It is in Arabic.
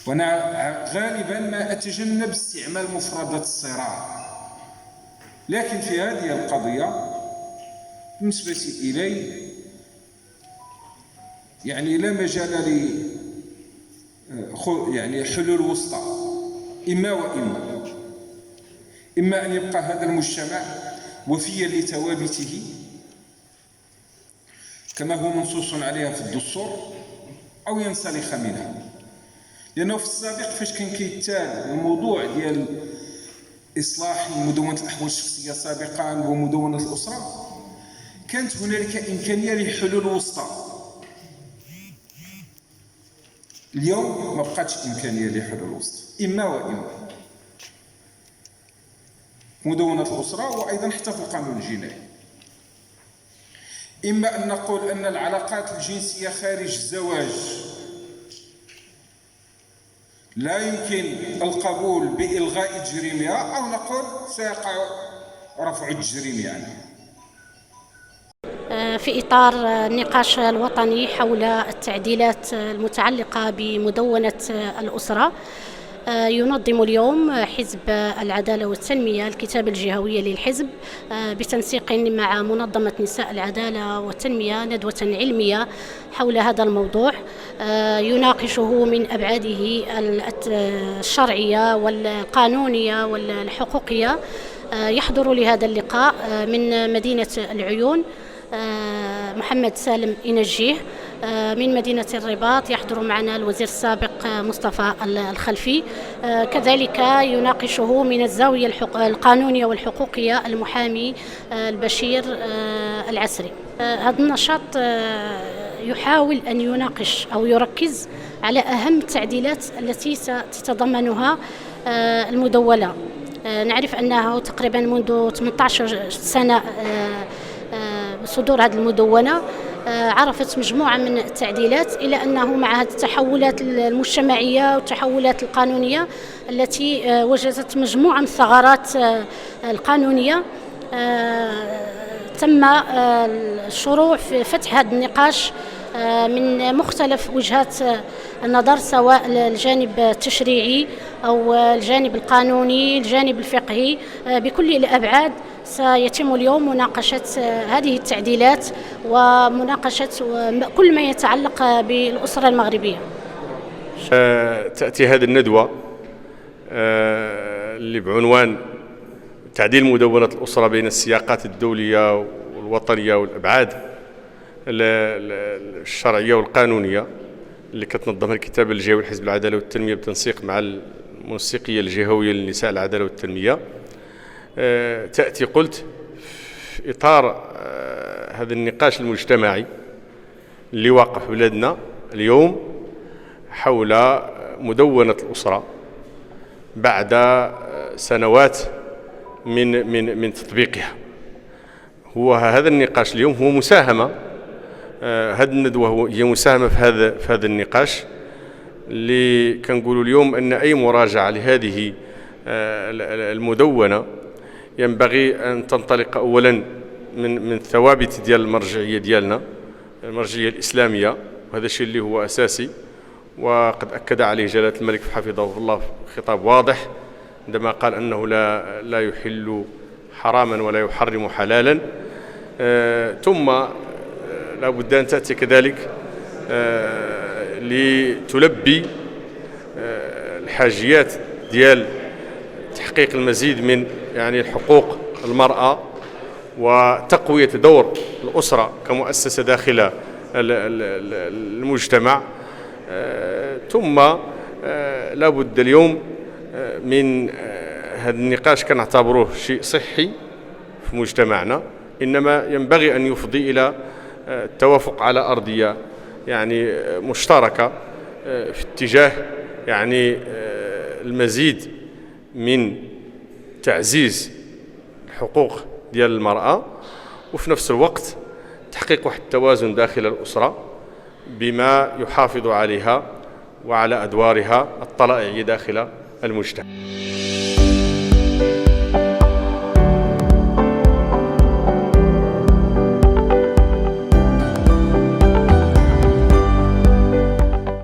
وأنا غالبا ما أتجنب استعمال مفردات الصراع، لكن في هذه القضية بالنسبة إلي يعني لا مجال يعني حلول وسطى، إما وإما، إما أن يبقى هذا المجتمع وفيا لثوابته كما هو منصوص عليها في الدستور، أو ينسلخ منها. لأنه في السابق فاش كان كيتال الموضوع ديال إصلاح مدونة الأحوال الشخصية سابقا ومدونة الأسرة، كانت هنالك إمكانية لحلول وسطى. اليوم ما بقاتش إمكانية لحلول وسطى، إما وإما، مدونة الأسرة وأيضا حتى في القانون الجنائي. إما أن نقول أن العلاقات الجنسية خارج الزواج لا يمكن القبول بإلغاء تجريمها، أو نقول سيقع رفع التجريم عنها. في إطار النقاش الوطني حول التعديلات المتعلقة بمدونة الأسرة، ينظم اليوم حزب العدالة والتنمية الكتابة الجهوية للحزب بتنسيق مع منظمة نساء العدالة والتنمية ندوة علمية حول هذا الموضوع يناقشه من أبعاده الشرعية والقانونية والحقوقية. يحضر لهذا اللقاء من مدينة العيون محمد سالم إنجيه، من مدينة الرباط يحضر معنا الوزير السابق مصطفى الخلفي، كذلك يناقشه من الزاوية القانونية والحقوقية المحامي البشير العسري. هذا النشاط يحاول أن يناقش أو يركز على أهم التعديلات التي ستتضمنها المدونة. نعرف أنه تقريبا منذ 18 سنة صدور هذه المدونة عرفت مجموعة من التعديلات، إلى أنه مع هذه التحولات المجتمعية والتحولات القانونية التي وجدت مجموعة من الثغرات القانونية، تم الشروع في فتح هذا النقاش من مختلف وجهات النظر، سواء الجانب التشريعي أو الجانب القانوني، الجانب الفقهي، بكل الأبعاد. سيتم اليوم مناقشة هذه التعديلات ومناقشة كل ما يتعلق بالأسرة المغربية. تأتي هذه الندوة اللي بعنوان تعديل مدونة الأسرة بين السياقات الدولية والوطنية والأبعاد الشرعية والقانونية، اللي كتنظمها الكتابة الجهوية لحزب العدالة والتنمية بالتنسيق مع المنسقية الجهوية للنساء العدالة والتنمية. تأتي قلت في إطار هذا النقاش المجتمعي اللي واقع في بلادنا اليوم حول مدونة الأسرة بعد سنوات من تطبيقها. هذا النقاش اليوم هو مساهمة، هذه الندوة هي مساهمة في هذا النقاش، اللي كنقولوا اليوم أن أي مراجعة لهذه المدونة ينبغي أن تنطلق أولا من الثوابت ديال المرجعية ديالنا، المرجعية الإسلامية، وهذا الشيء اللي هو أساسي، وقد أكد عليه جلالة الملك حفظه الله في خطاب واضح عندما قال أنه لا يحل حراما ولا يحرم حلالا. ثم لا بد أن تأتي كذلك لتلبي الحاجيات ديال تحقيق المزيد من يعني حقوق المرأة وتقوية دور الأسرة كمؤسسة داخل المجتمع. ثم لا بد اليوم من هذا النقاش كنعتبروه شيء صحي في مجتمعنا، إنما ينبغي أن يفضي إلى التوافق على أرضية يعني مشتركة في اتجاه يعني المزيد من تعزيز الحقوق ديال المرأة، وفي نفس الوقت تحقيق واحد التوازن داخل الأسرة بما يحافظ عليها وعلى أدوارها الطلائعية داخل المجتمع.